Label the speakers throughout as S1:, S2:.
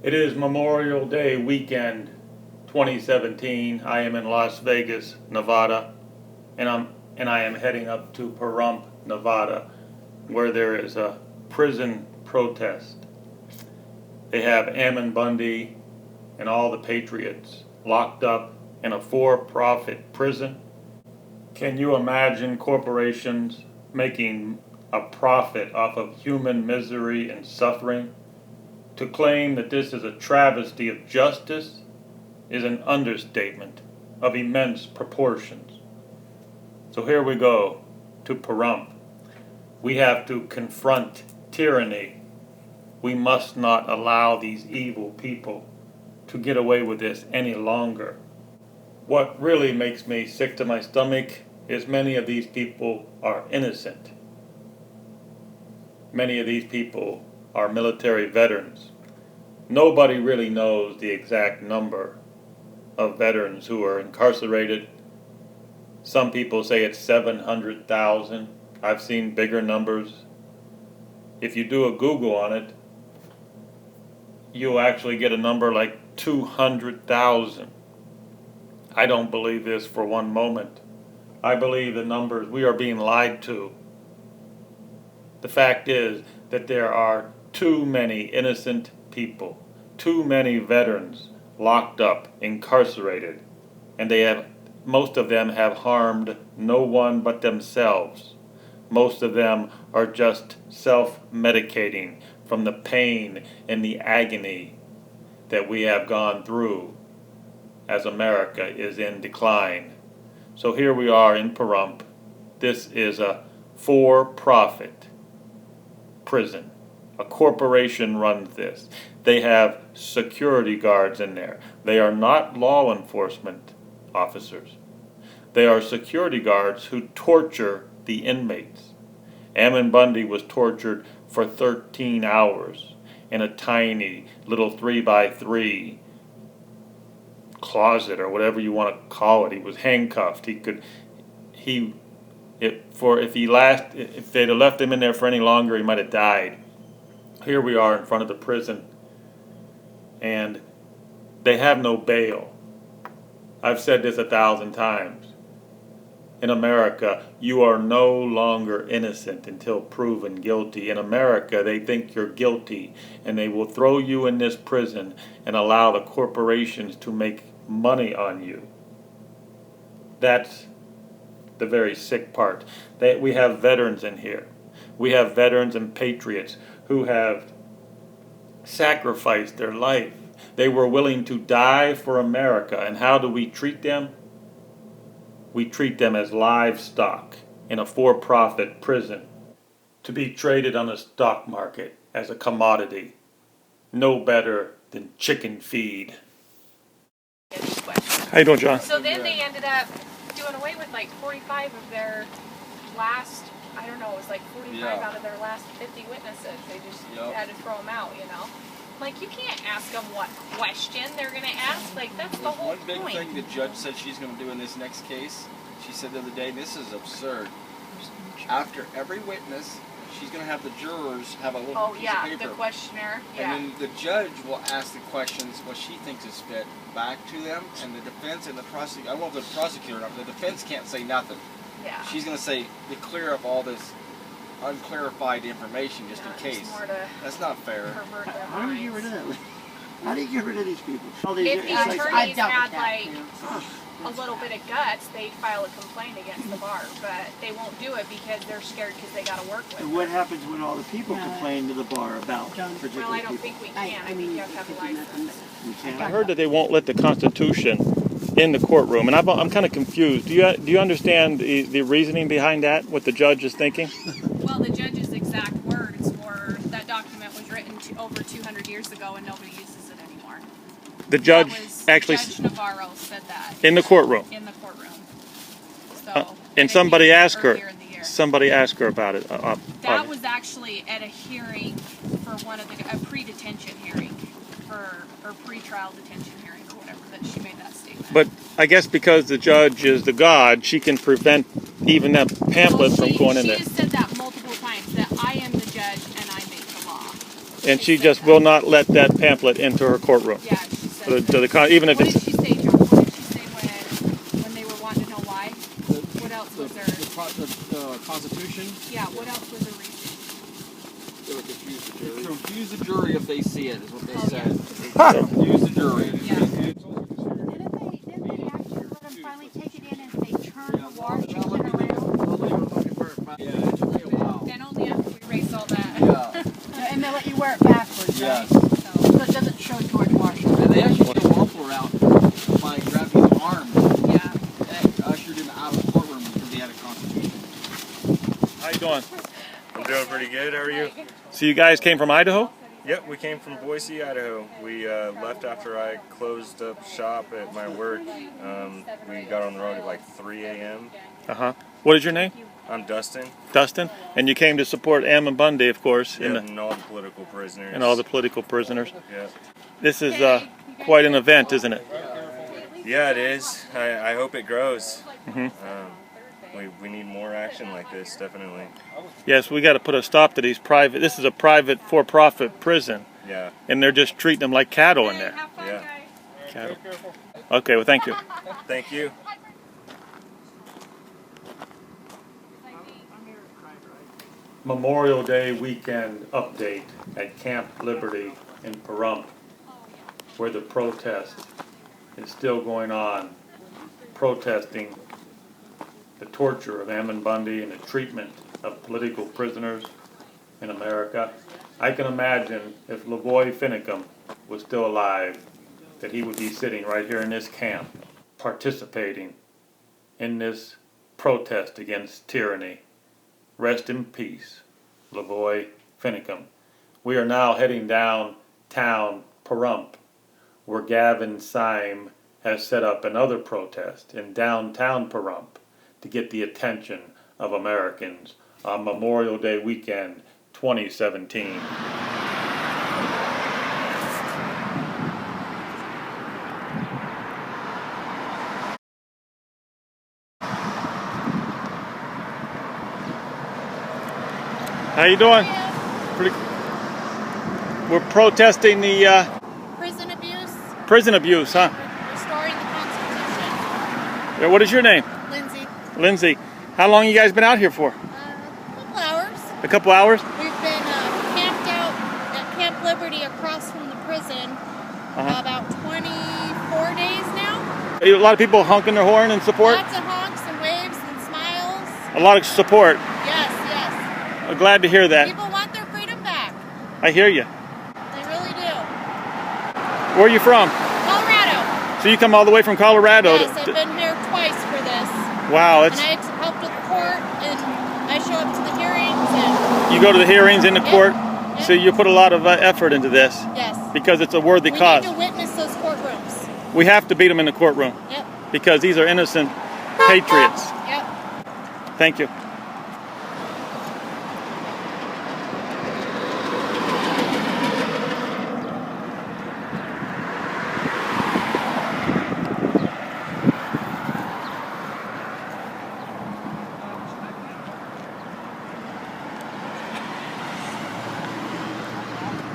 S1: It is Memorial Day weekend 2017. I am in Las Vegas, Nevada, and I am heading up to Pahrump, Nevada, where there is a prison protest. They have Ammon Bundy and all the Patriots locked up in a for-profit prison. Can you imagine corporations making a profit off of human misery and suffering? To claim that this is a travesty of justice is an understatement of immense proportions. So here we go to Pahrump. We have to confront tyranny. We must not allow these evil people to get away with this any longer. What really makes me sick to my stomach is many of these people are innocent. Many of these people are military veterans. Nobody really knows the exact number of veterans who are incarcerated. Some people say it's 700,000. I've seen bigger numbers. If you do a Google on it, you'll actually get a number like 200,000. I don't believe this for one moment. I believe the numbers, we are being lied to. The fact is that there are too many innocent people, too many veterans locked up, incarcerated, and most of them have harmed no one but themselves. Most of them are just self-medicating from the pain and the agony that we have gone through as America is in decline. So here we are in Pahrump. This is a for-profit prison. A corporation runs this. They have security guards in there. They are not law enforcement officers. They are security guards who torture the inmates. Ammon Bundy was tortured for 13 hours in a tiny little 3x3 closet or whatever you want to call it. He was handcuffed. If they'd have left him in there for any longer, he might have died. Here we are in front of the prison, and they have no bail. I've said this 1,000 times. In America, you are no longer innocent until proven guilty. In America, they think you're guilty, and they will throw you in this prison and allow the corporations to make money on you. That's the very sick part. We have veterans in here. We have veterans and patriots who have sacrificed their life. They were willing to die for America. And how do we treat them? We treat them as livestock in a for-profit prison to be traded on the stock market as a commodity. No better than chicken feed. How you doing, John?
S2: So then they ended up doing away with like 45 of their last, I don't know, it was like 45 out of their last 50 witnesses. They just had to throw them out, you know. Like, you can't ask them what question they're going to ask. Like, that's the whole point.
S3: One big thing the judge said she's going to do in this next case, she said the other day, this is absurd. After every witness, she's going to have the jurors have a little piece of paper.
S2: The questionnaire.
S3: And then the judge will ask the questions what she thinks is fit back to them, and the defense and the prosecutor, I don't know if the prosecutor or not, but the defense can't say nothing.
S2: Yeah.
S3: She's going to say, to clear up all this unclarified information just in case. That's not fair.
S4: How do you get rid of that? How do you get rid of these people?
S2: If the attorneys had like a little bit of guts, they'd file a complaint against the bar, but they won't do it because they're scared because they got to work with
S4: And what happens when all the people complain to the bar about particular people?
S2: Well, I don't think we can. I mean, you have to have a license.
S4: We can't.
S1: I heard that they won't let the Constitution in the courtroom, and I'm kind of confused. Do you understand the reasoning behind that? What the judge is thinking?
S2: Well, the judge's exact words were that document was written over 200 years ago, and nobody uses it anymore.
S1: The judge actually,
S2: Judge Navarro said that
S1: in the courtroom.
S2: In the courtroom. So,
S1: and somebody asked her. Somebody asked her about it.
S2: That was actually at a hearing for a pre-detention hearing, or pre-trial detention hearing, or whatever. That she made that statement.
S1: But I guess because the judge is the God, she can prevent even that pamphlet from going in there.
S2: She has said that multiple times, that I am the judge and I make the law.
S1: And she just will not let that pamphlet into her courtroom.
S2: Yeah, she said.
S1: Even if
S2: What
S1: it's.
S2: did she say, John? What did she say when they were wanting to know why? What else was there?
S3: The Constitution.
S2: Yeah. What else was there reason?
S3: They would confuse the jury if they see it, is what they said.
S2: Yeah.
S3: Confuse the jury.
S2: Yeah.
S5: Didn't they actually let them finally take it in and they turned the Washington around?
S3: Yeah, it took me a while.
S2: And only after we erased all that.
S3: Yeah.
S5: And they let you wear it backwards,
S3: Yeah.
S5: right? So it doesn't show George Washington.
S3: And they actually took a waffle out by grabbing his arm
S2: Yeah.
S3: and ushered him out of the courtroom because he had a Constitution.
S1: How you doing?
S6: I'm doing pretty good. How are you?
S1: So you guys came from Idaho?
S6: Yep, we came from Boise, Idaho. We left after I closed up shop at my work. We got on the road at like 3 a.m.
S1: What is your name?
S6: I'm Dustin.
S1: Dustin. And you came to support Ammon Bundy, of course,
S6: And all the political prisoners.
S1: and all the political prisoners.
S6: Yeah.
S1: This is quite an event, isn't it?
S6: Yeah, it is. I hope it grows. We need more action like this, definitely.
S1: Yes, we got to put a stop to these private. This is a private, for-profit prison,
S6: Yeah.
S1: and they're just treating them like cattle in there.
S2: Have fun,
S6: Yeah.
S2: guys.
S1: Cattle. Okay, well, thank you.
S6: Thank you.
S1: Memorial Day weekend update at Camp Liberty in Pahrump, where the protest is still going on, protesting the torture of Ammon Bundy and the treatment of political prisoners in America. I can imagine if Lavoy Finicum was still alive, that he would be sitting right here in this camp, participating in this protest against tyranny. Rest in peace, Lavoy Finicum. We are now heading downtown Pahrump, where Gavin Seim has set up another protest in downtown Pahrump to get the attention of Americans on Memorial Day weekend 2017. How you doing? Pretty. We're protesting the
S5: Prison abuse,
S1: prison abuse, huh?
S5: restoring the Constitution.
S1: Yeah, what is your name?
S5: Lindsay,
S1: Lindsay. How long you guys been out here for?
S5: a couple hours.
S1: A couple hours?
S5: We've been camped out at Camp Liberty across from the prison about 24 days now.
S1: A lot of people honking their horn in support?
S5: Lots of honks and waves and smiles.
S1: A lot of support.
S5: Yes, yes.
S1: I'm glad to hear that.
S5: People want their freedom back.
S1: I hear you.
S5: They really do.
S1: Where are you from?
S5: Colorado.
S1: So you come all the way from Colorado?
S5: Yes, I've been here twice for this.
S1: Wow,
S5: And I helped with court, and I show up to the hearings, and
S1: you go to the hearings in the
S5: Yep.
S1: court,
S5: Yep.
S1: so you put a lot of effort into this
S5: yes,
S1: because it's a worthy
S5: we
S1: cause.
S5: need to witness those courtrooms.
S1: We have to beat them in the courtroom
S5: Yep,
S1: because these are innocent patriots.
S5: yep.
S1: Thank you.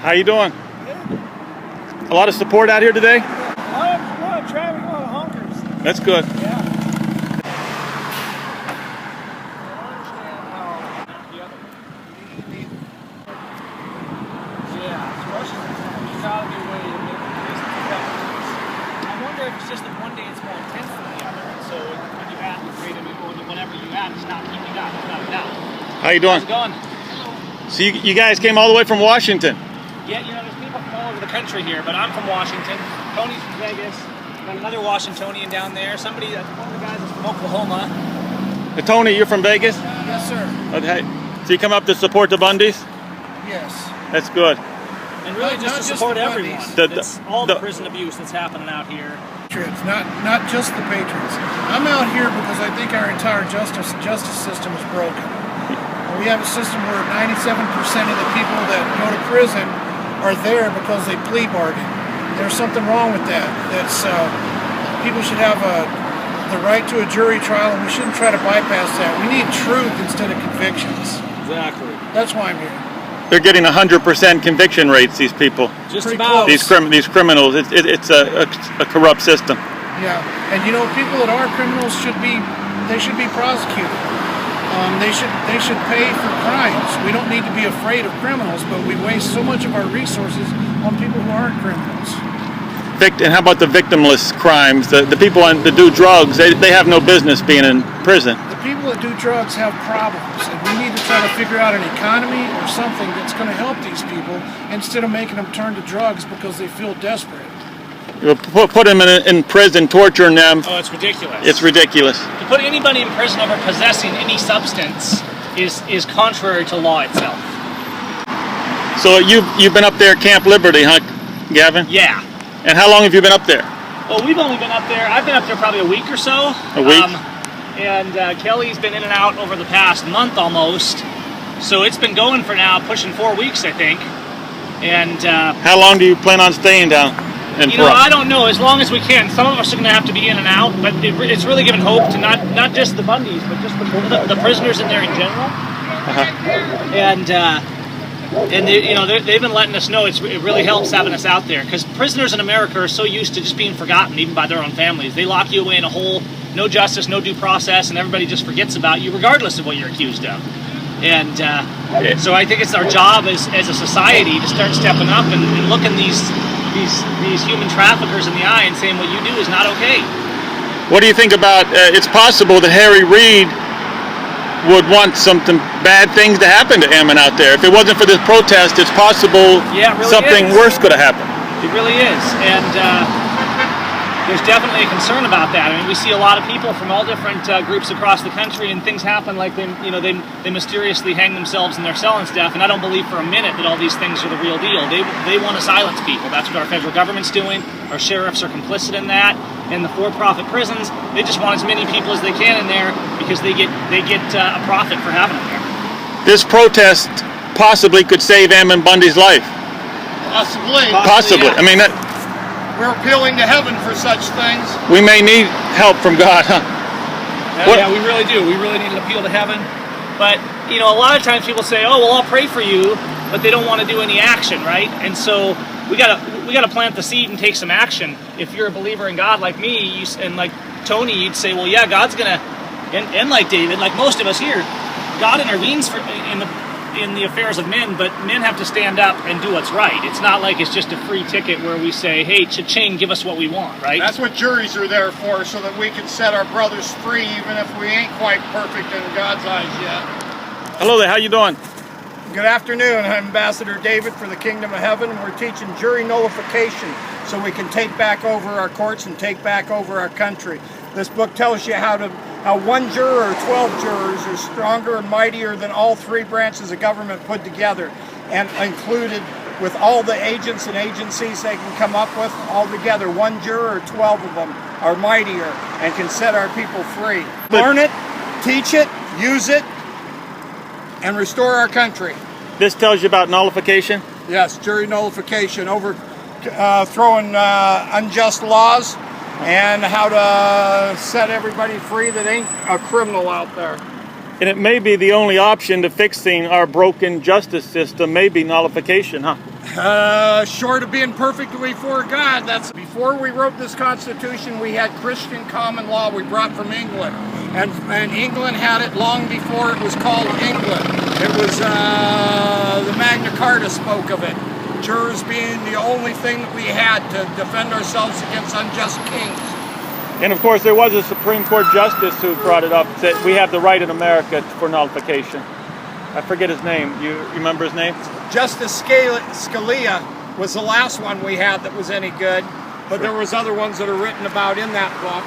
S1: How you doing? A lot of support out here today?
S4: A lot of traffic, a lot of honkers.
S1: That's good.
S4: Yeah. I wonder if it's just that one day it's more intense than the other, and so when you add the freedom, whenever you add, it's not keeping up, without a doubt.
S1: How you doing?
S4: How's it going?
S1: So you guys came all the way from Washington?
S4: Yeah, there's people from all over the country here, but I'm from Washington. Tony's from Vegas. Got another Washingtonian down there. One of the guys is from Oklahoma.
S1: Tony, you're from Vegas?
S4: Yes, sir.
S1: Okay. So you come up to support the Bundys?
S4: Yes.
S1: That's good.
S4: And really just to support everyone. It's all the prison abuse that's happening out here.
S7: Patriots, not just the Patriots. I'm out here because I think our entire justice system is broken. We have a system where 97% of the people that go to prison are there because they plea bargain. There's something wrong with that. People should have the right to a jury trial, and we shouldn't try to bypass that. We need truth instead of convictions.
S4: Exactly.
S7: That's why I'm here.
S1: they're getting 100% conviction rates. These people,
S4: just about
S1: these criminals. It's a corrupt system.
S7: Yeah, and you know, people that are criminals should be prosecuted. They should pay for crimes. We don't need to be afraid of criminals, but we waste so much of our resources on people who aren't criminals.
S1: And how about the victimless crimes? The people that do drugs, they have no business being in prison.
S7: The people that do drugs have problems, and we need to try to figure out an economy or something that's going to help these people instead of making them turn to drugs because they feel desperate.
S1: You put them in prison, torturing them.
S4: Oh, it's ridiculous.
S1: It's ridiculous.
S4: To put anybody in prison over possessing any substance is contrary to law itself.
S1: So you've been up there at Camp Liberty, huh, Gavin?
S4: Yeah.
S1: And how long have you been up there?
S4: Well, we've only been up there. I've been up there probably a week or so.
S1: A week.
S4: And Kelly's been in and out over the past month almost. So it's been going for now, pushing 4 weeks, I think. And
S1: how long do you plan on staying down?
S4: I don't know. As long as we can. Some of us are going to have to be in and out, but it's really given hope to not just the Bundys, but just the prisoners in there in general. And they've been letting us know it really helps having us out there, because prisoners in America are so used to just being forgotten, even by their own families. They lock you away in a hole, no justice, no due process, and everybody just forgets about you, regardless of what you're accused of. And so I think it's our job as a society to start stepping up and looking these human traffickers in the eye and saying what you do is not okay.
S1: What do you think about? It's possible that Harry Reid would want something bad things to happen to Ammon out there. If it wasn't for this protest, it's possible something worse could have happened.
S4: It really is, and there's definitely a concern about that. I mean, we see a lot of people from all different groups across the country, and things happen like they mysteriously hang themselves in their cell and stuff. And I don't believe for a minute that all these things are the real deal. They want to silence people. That's what our federal government's doing. Our sheriffs are complicit in that. And the for-profit prisons, they just want as many people as they can in there because they get a profit for having them there.
S1: This protest possibly could save Ammon Bundy's life. Possibly.
S4: Yeah.
S1: I mean,
S7: We're appealing to heaven for such things.
S1: We may need help from God, huh?
S4: Yeah, we really do. We really need an appeal to heaven. But, a lot of times people say, oh, well, I'll pray for you, but they don't want to do any action, right? And so we gotta plant the seed and take some action. If you're a believer in God like me, and like Tony, you'd say, well, yeah, God's gonna, and like David, like most of us here, God intervenes in the affairs of men, but men have to stand up and do what's right. It's not like it's just a free ticket where we say, hey, cha-ching, give us what we want, right?
S7: That's what juries are there for, so that we can set our brothers free, even if we ain't quite perfect in God's eyes yet.
S1: Hello there, how you doing?
S7: Good afternoon. I'm Ambassador David for the Kingdom of Heaven, and we're teaching jury nullification so we can take back over our courts and take back over our country. This book tells you how one juror or 12 jurors are stronger and mightier than all three branches of government put together, and included with all the agents and agencies they can come up with all together. One juror or 12 of them are mightier and can set our people free. Learn it, teach it, use it, and restore our country.
S1: This tells you about nullification?
S7: Yes, jury nullification, overthrowing unjust laws, and how to set everybody free that ain't a criminal out there.
S1: And it may be the only option to fixing our broken justice system, maybe nullification, huh?
S7: Short of being perfectly before God. That's before we wrote this Constitution, we had Christian common law we brought from England. And England had it long before it was called England. It was the Magna Carta spoke of it. Jurors being the only thing that we had to defend ourselves against unjust kings.
S1: And of course, there was a Supreme Court justice who brought it up, that we have the right in America for nullification. I forget his name. You remember his name?
S7: Justice Scalia was the last one we had that was any good, but there was other ones that are written about in that book.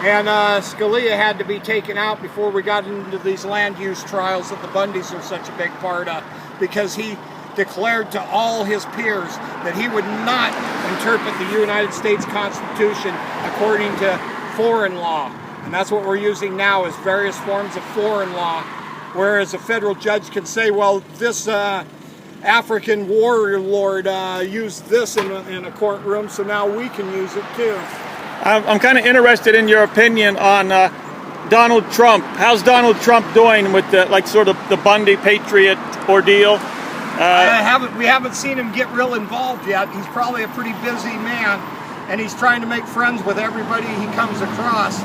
S7: And Scalia had to be taken out before we got into these land use trials that the Bundys are such a big part of, because he declared to all his peers that he would not interpret the United States Constitution according to foreign law. And that's what we're using now, is various forms of foreign law, whereas a federal judge can say, well, this African warrior lord used this in a courtroom, so now we can use it too.
S1: I'm kind of interested in your opinion on Donald Trump. How's Donald Trump doing with the Bundy Patriot ordeal?
S3: We haven't seen him get real involved yet. He's probably a pretty busy man, and he's trying to make friends with everybody he comes across.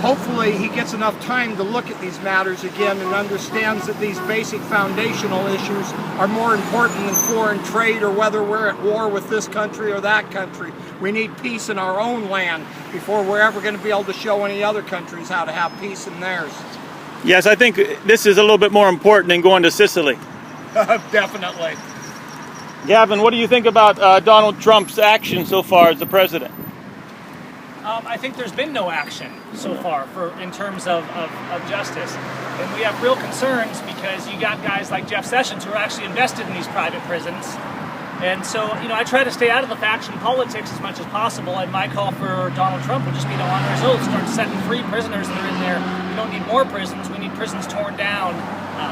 S3: Hopefully he gets enough time to look at these matters again and understands that these basic foundational issues are more important than foreign trade or whether we're at war with this country or that country. We need peace in our own land before we're ever going to be able to show any other countries how to have peace in theirs.
S1: Yes, I think this is a little bit more important than going to Sicily.
S3: Definitely.
S1: Gavin, what do you think about Donald Trump's action so far as the president?
S4: I think there's been no action so far in terms of justice. And we have real concerns because you got guys like Jeff Sessions who are actually invested in these private prisons. And so, I try to stay out of the faction politics as much as possible, and my call for Donald Trump would just be to honor his oath, start setting free prisoners that are in there. We don't need more prisons, we need prisons torn down.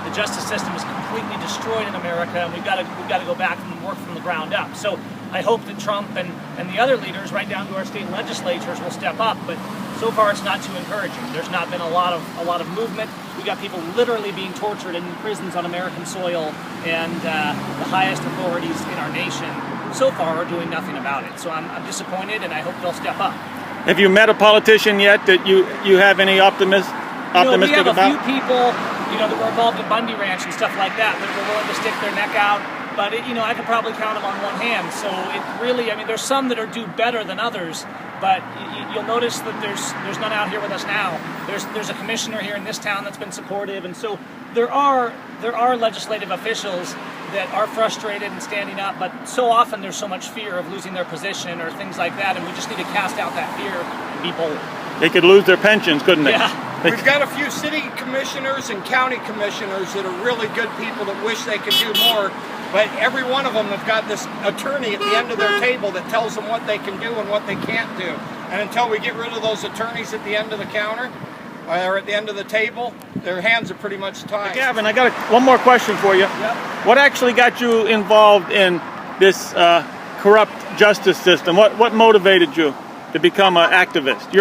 S4: The justice system is completely destroyed in America, and we've got to go back and work from the ground up. So I hope that Trump and the other leaders, right down to our state legislatures, will step up. But so far, it's not too encouraging. There's not been a lot of movement. We got people literally being tortured in prisons on American soil, and the highest authorities in our nation so far are doing nothing about it. So I'm disappointed, and I hope they'll step up.
S1: Have you met a politician yet that you have any optimistic about?
S4: We have a few people, that were involved in Bundy Ranch and stuff like that were willing to stick their neck out. But I could probably count them on one hand. So it really, there's some that do better than others. But you'll notice that there's none out here with us now. There's a commissioner here in this town that's been supportive, and so there are legislative officials that are frustrated and standing up. But so often there's so much fear of losing their position or things like that, and we just need to cast out that fear and be bold.
S1: They could lose their pensions, couldn't they?
S4: Yeah.
S3: We've got a few city commissioners and county commissioners that are really good people that wish they could do more, but every one of them have got this attorney at the end of their table that tells them what they can do and what they can't do. And until we get rid of those attorneys at the end of the counter, or at the end of the table, their hands are pretty much tied.
S1: Gavin, I got one more question for you.
S3: Yep.
S1: What actually got you involved in this corrupt justice system? What motivated you to become an activist?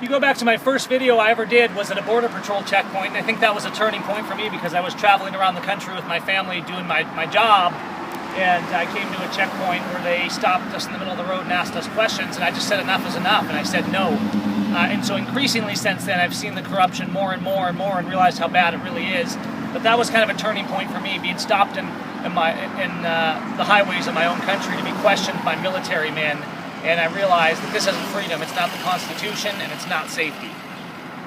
S4: You go back to my first video I ever did was at a Border Patrol checkpoint, and I think that was a turning point for me because I was traveling around the country with my family doing my job, and I came to a checkpoint where they stopped us in the middle of the road and asked us questions, and I just said enough is enough, and I said no. And so increasingly since then I've seen the corruption more and more and more and realized how bad it really is. But that was kind of a turning point for me, being stopped in the highways of my own country to be questioned by military men. And I realized that this isn't freedom, it's not the Constitution, and it's not safety.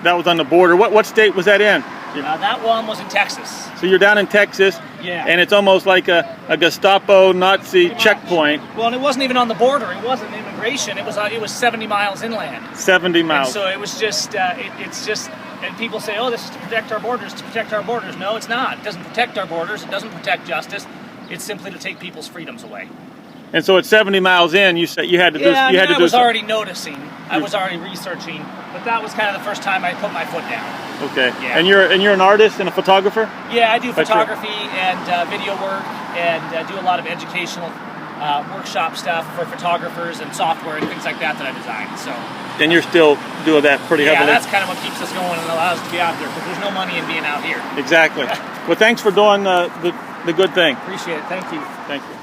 S1: That was on the border. What state was that in?
S4: That one was in Texas.
S1: So you're down in Texas,
S4: yeah,
S1: and it's almost like a Gestapo Nazi checkpoint.
S4: Well, and it wasn't even on the border. It wasn't immigration. It was 70 miles inland.
S1: 70 miles.
S4: And so it was just, and people say, oh, this is to protect our borders, to protect our borders. No, it's not. It doesn't protect our borders. It doesn't protect justice. It's simply to take people's freedoms away.
S1: And so at 70 miles in, you said you had to do.
S4: Yeah, I was already noticing. I was already researching, but that was kind of the first time I put my foot down.
S1: Okay.
S4: Yeah.
S1: And you're an artist and a photographer?
S4: Yeah, I do photography and video work, and do a lot of educational workshop stuff for photographers and software and things like that I design. So.
S1: And you're still doing that pretty heavily?
S4: Yeah, that's kind of what keeps us going and allows us to be out there because there's no money in being out here.
S1: Exactly. Well, thanks for doing the good thing.
S4: Appreciate it. Thank you.
S1: Thank you.